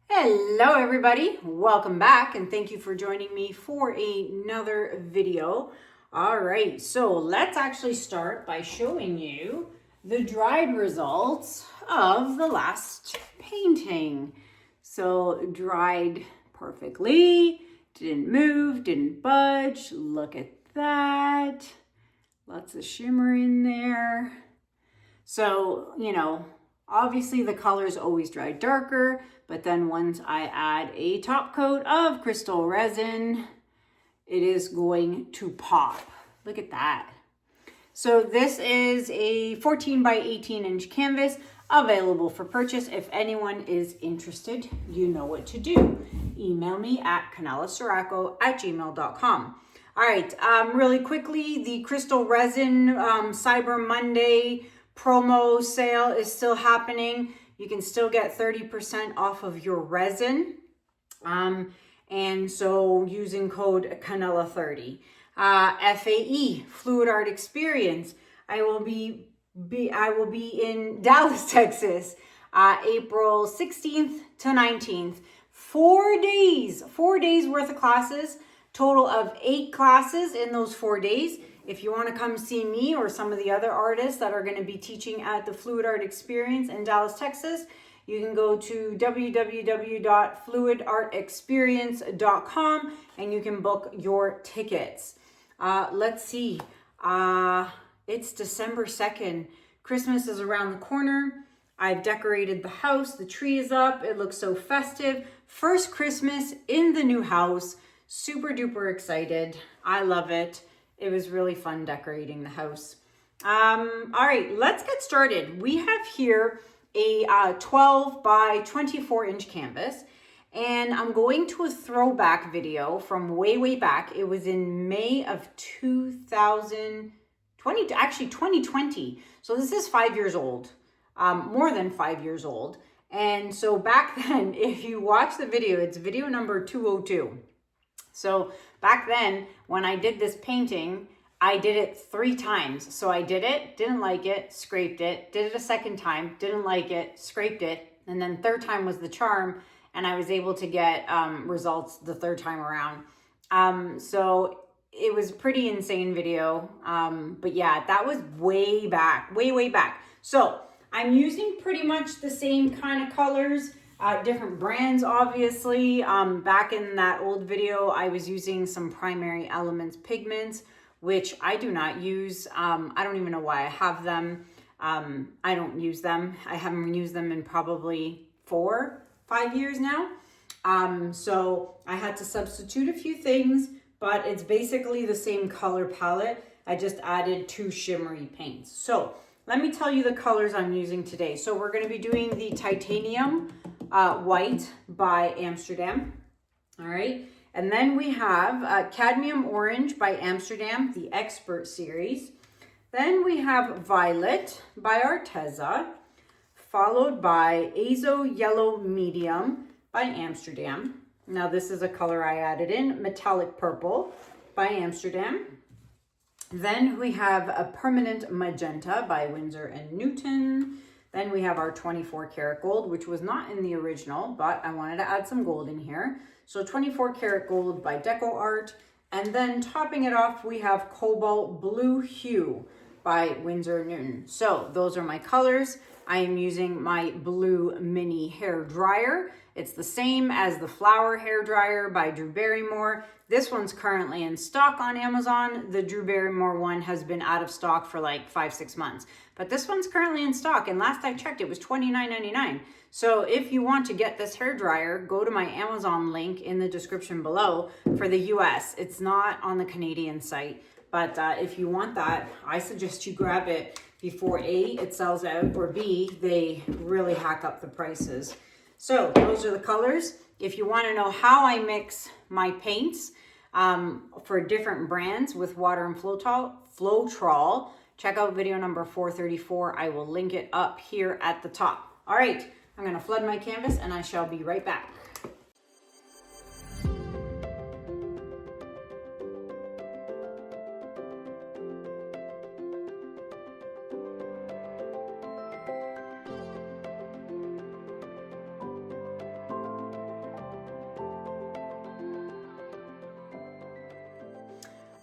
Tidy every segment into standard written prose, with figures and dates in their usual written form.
Hello everybody, welcome back and thank you for joining me for another video. All right, so let's actually start by showing you the dried results of the last painting. So dried perfectly, didn't move, didn't budge. Look at that. Lots of shimmer in there. So, obviously the colors always dry darker, but then once I add a top coat of Krystal Resin, it is going to pop. Look at that. So this is a 14 by 18 inch canvas available for purchase. If anyone is interested, you know what to do. Email me at kanellaciraco@gmail.com. All right, really quickly, the Krystal Resin Cyber Monday promo sale is still happening. You can still get 30% off of your resin. And so using code Kanella30. FAE, Fluid Art Experience. I will be in Dallas, Texas, April 16th to 19th. 4 days worth of classes, total of 8 classes in those 4 days. If you want to come see me or some of the other artists that are going to be teaching at the Fluid Art Experience in Dallas, Texas, you can go to www.fluidartexperience.com and you can book your tickets. Let's see. It's December 2nd. Christmas is around the corner. I've decorated the house. The tree is up. It looks so festive. First Christmas in the new house. Super duper excited. I love it. It was really fun decorating the house. All right, let's get started. We have here a 12 by 24 inch canvas, and I'm going to a throwback video from way back. It was in May of 2020, actually 2020. So this is 5 years old, more than 5 years old. And so back then, if you watch the video, it's video number 202. So back then, when I did this painting, I did it 3 times. So I did it, didn't like it, scraped it, did it a second time, didn't like it, scraped it, and then third time was the charm, and I was able to get results the third time around. So it was a pretty insane video. But yeah, that was way back, way back. So I'm using pretty much the same kind of colors. Different brands, obviously. Back in that old video, I was using some Primary Elements pigments, which I do not use. I don't even know why I have them. I don't use them. I haven't used them in probably 4-5 years now. So I had to substitute a few things, but it's basically the same color palette. I just added 2 shimmery paints. So let me tell you the colors I'm using today. So we're going to be doing the Titanium White by Amsterdam. All right. And then we have Cadmium Orange by Amsterdam, the Expert series. Then we have Violet by Arteza, followed by Azo Yellow Medium by Amsterdam. Now this is a color I added in, Metallic Purple by Amsterdam. Then we have a Permanent Magenta by Winsor and Newton. Then we have our 24 karat gold, which was not in the original, but I wanted to add some gold in here. So 24 karat gold by DecoArt. And then topping it off, we have Cobalt Blue Hue by Winsor and Newton. So those are my colors. I am using my blue mini hair dryer. It's the same as the Flower hair dryer by Drew Barrymore. This one's currently in stock on Amazon. The Drew Barrymore one has been out of stock for like 5-6 months. But this one's currently in stock, and last I checked, it was $29.99. So if you want to get this hair dryer, go to my Amazon link in the description below for the US. It's not on the Canadian site, but if you want that, I suggest you grab it before A, it sells out, or B, they really hack up the prices. So those are the colors. If you want to know how I mix my paints for different brands with water and Floetrol, check out video number 434. I will link it up here at the top. All right, I'm going to flood my canvas and I shall be right back.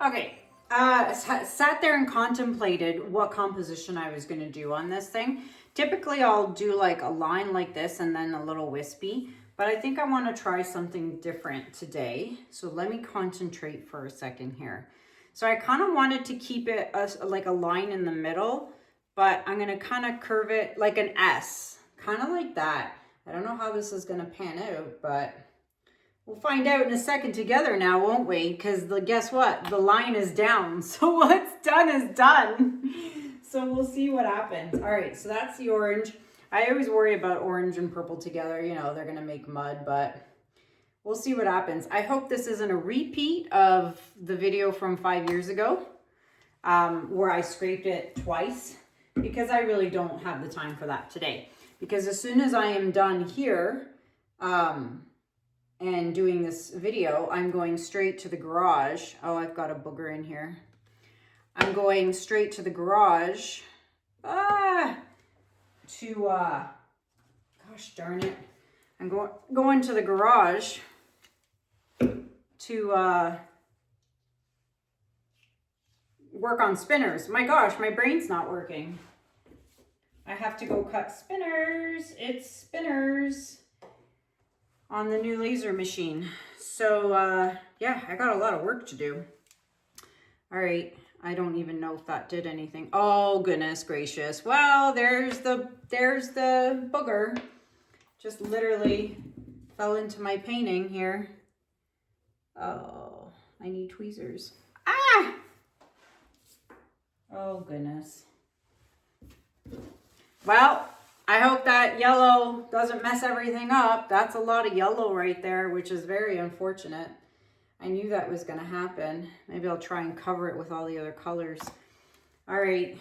Okay, sat there and contemplated what composition I was gonna do on this thing. Typically I'll do like a line like this and then a little wispy, but I think I wanna try something different today. So let me concentrate for a second here. So I kind of wanted to keep it like a line in the middle, but I'm gonna kind of curve it like an S, kind of like that. I don't know how this is gonna pan out, but we'll find out in a second together now, won't we? Because guess what? The line is down. So what's done is done. So we'll see what happens. All right, so that's the orange. I always worry about orange and purple together. You know, they're going to make mud, but we'll see what happens. I hope this isn't a repeat of the video from 5 years ago where I scraped it twice, because I really don't have the time for that today. Because as soon as I am done here, and doing this video, I'm going straight to the garage. Oh, I've got a booger in here. I'm going straight to the garage gosh darn it. I'm going to the garage to work on spinners. My gosh, my brain's not working. I have to go cut spinners. It's spinners on the new laser machine. So yeah, I got a lot of work to do. All right, I don't even know if that did anything. Oh goodness gracious. Well, there's the booger. Just literally fell into my painting here. Oh, I need tweezers. Ah! Oh goodness. Well, I hope that yellow doesn't mess everything up. That's a lot of yellow right there, which is very unfortunate. I knew that was going to happen. Maybe I'll try and cover it with all the other colors. All right.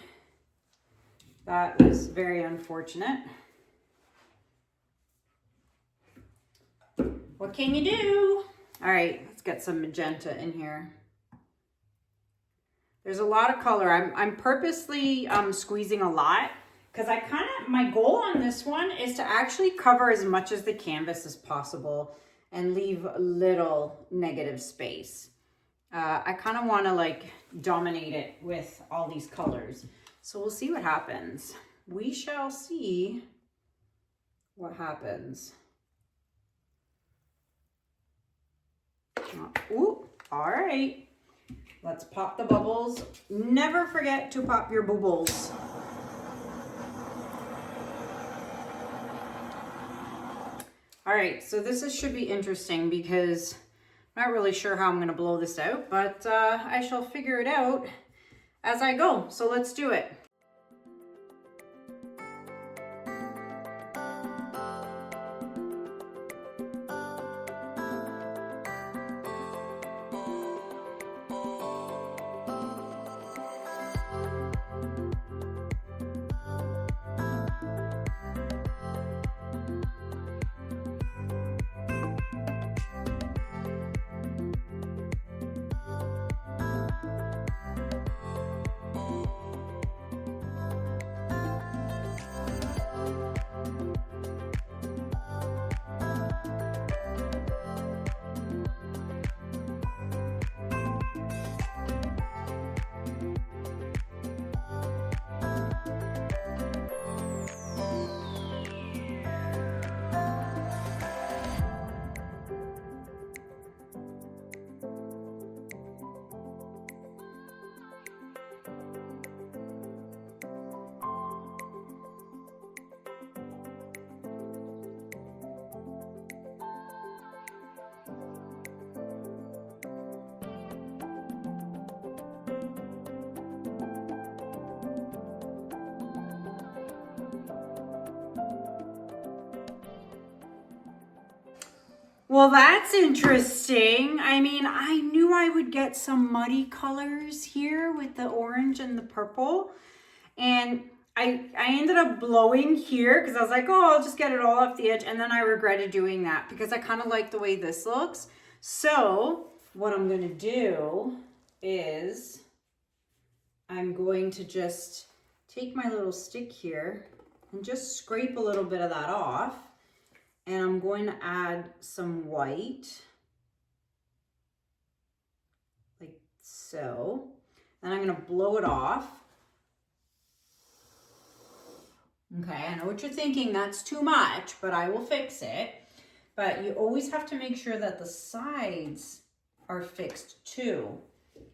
That was very unfortunate. What can you do? All right, let's get some magenta in here. There's a lot of color. I'm purposely squeezing a lot, because my goal on this one is to actually cover as much as the canvas as possible and leave little negative space. I kind of want to like dominate it with all these colors. So we'll see what happens. We shall see what happens. Ooh, all right. Let's pop the bubbles. Never forget to pop your bubbles. All right, so this should be interesting because I'm not really sure how I'm going to blow this out, but I shall figure it out as I go. So let's do it. Well, that's interesting. I mean, I knew I would get some muddy colors here with the orange and the purple. And I ended up blowing here because I was like, oh, I'll just get it all off the edge. And then I regretted doing that because I kind of like the way this looks. So what I'm going to do is I'm going to just take my little stick here and just scrape a little bit of that off. And I'm going to add some white, like So then I'm gonna blow it off. Okay, I know what you're thinking, that's too much, but I will fix it. But you always have to make sure that the sides are fixed too.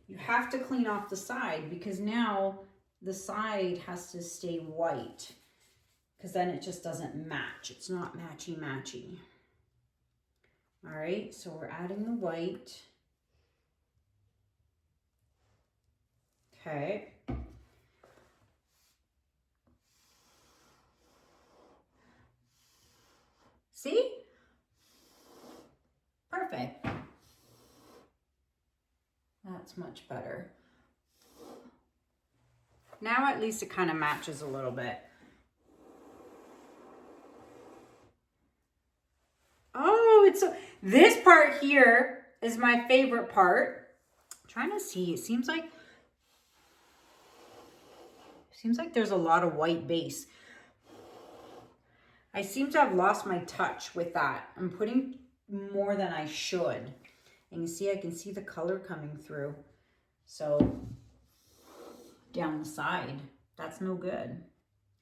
You have to clean off the side because now the side has to stay white because then it just doesn't match. It's not matchy-matchy. All right, so we're adding the white. Okay. See? Perfect. That's much better. Now at least it kind of matches a little bit. Oh, it's so, this part here is my favorite part. I'm trying to see, it seems like there's a lot of white base. I seem to have lost my touch with that. I'm putting more than I should. And you see, I can see the color coming through. So down the side, that's no good.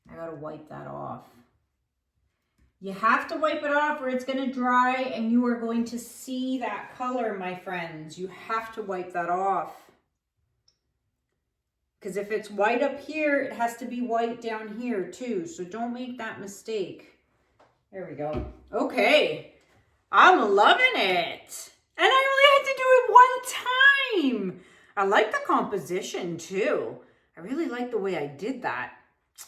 I gotta wipe that off. You have to wipe it off or it's gonna dry and you are going to see that color, my friends. You have to wipe that off. Because if it's white up here, it has to be white down here too. So don't make that mistake. There we go. Okay, I'm loving it. And I only had to do it one time. I like the composition too. I really like the way I did that.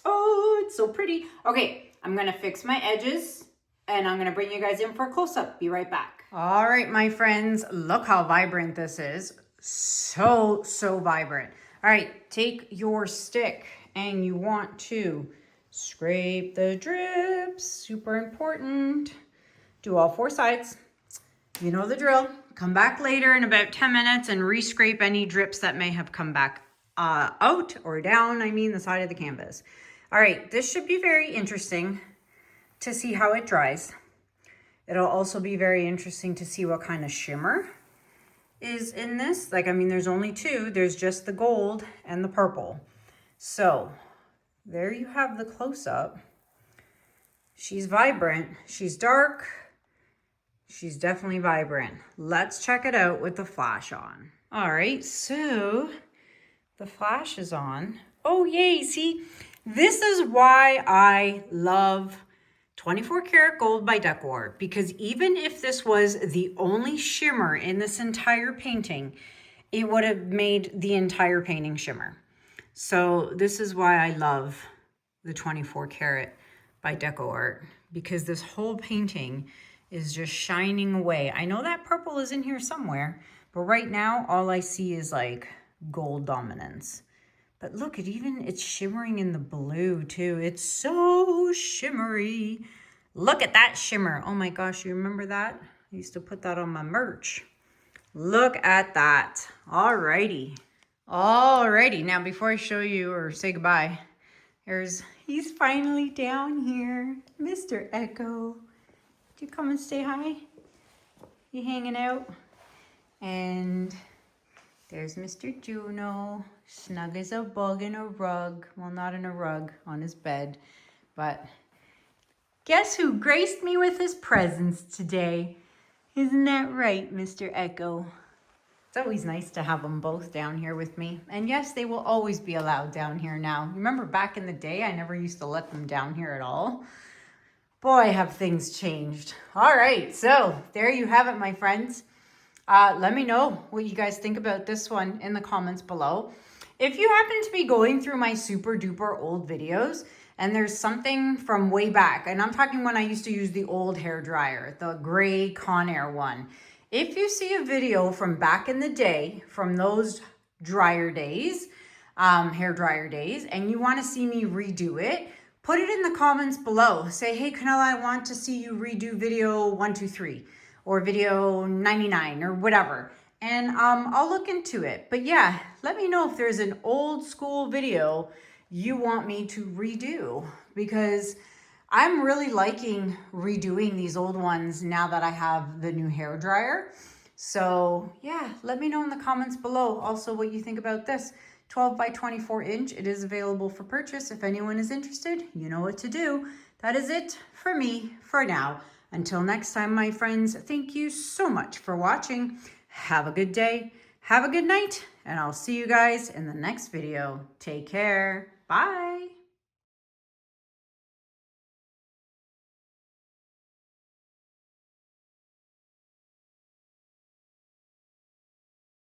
Oh, it's so pretty. Okay, I'm gonna fix my edges and I'm gonna bring you guys in for a close-up. Be right back. All right, my friends, look how vibrant this is. So vibrant. All right, take your stick and you want to scrape the drips, super important. Do all 4 sides. You know the drill. Come back later in about 10 minutes and re-scrape any drips that may have come back out or down, I mean the side of the canvas. All right, this should be very interesting to see how it dries. It'll also be very interesting to see what kind of shimmer is in this. Like, I mean, there's only 2. There's just the gold and the purple. So there you have the close-up. She's vibrant. She's dark. She's definitely vibrant. Let's check it out with the flash on. All right, so the flash is on. Oh, yay, see? This is why I love 24 karat gold by DecoArt, because even if this was the only shimmer in this entire painting, it would have made the entire painting shimmer. So this is why I love the 24 karat by DecoArt, because this whole painting is just shining away. I know that purple is in here somewhere, but right now all I see is like gold dominance. But look, it's shimmering in the blue too. It's so shimmery. Look at that shimmer. Oh my gosh, you remember that? I used to put that on my merch. Look at that. Alrighty. Alrighty, now before I show you or say goodbye, he's finally down here. Mr. Echo. Do you come and say hi? You hanging out? And there's Mr. Juno, snug as a bug in a rug. Well, not in a rug, on his bed. But guess who graced me with his presence today? Isn't that right, Mr. Echo? It's always nice to have them both down here with me. And yes, they will always be allowed down here now. Remember back in the day, I never used to let them down here at all. Boy, have things changed. All right, so there you have it, my friends. Let me know what you guys think about this one in the comments below. If you happen to be going through my super duper old videos and there's something from way back, and I'm talking when I used to use the old hair dryer, the gray Conair one. If you see a video from back in the day, from those dryer days, hair dryer days, and you want to see me redo it, put it in the comments below. Say, hey, Kanella, I want to see you redo video 123 or video 99 or whatever. And I'll look into it. But yeah, let me know if there's an old school video you want me to redo, because I'm really liking redoing these old ones now that I have the new hair dryer. So yeah, let me know in the comments below also what you think about this. 12 by 24 inch. It is available for purchase. If anyone is interested, you know what to do. That is it for me for now. Until next time, my friends, thank you so much for watching. Have a good day. Have a good night. And I'll see you guys in the next video. Take care. Bye.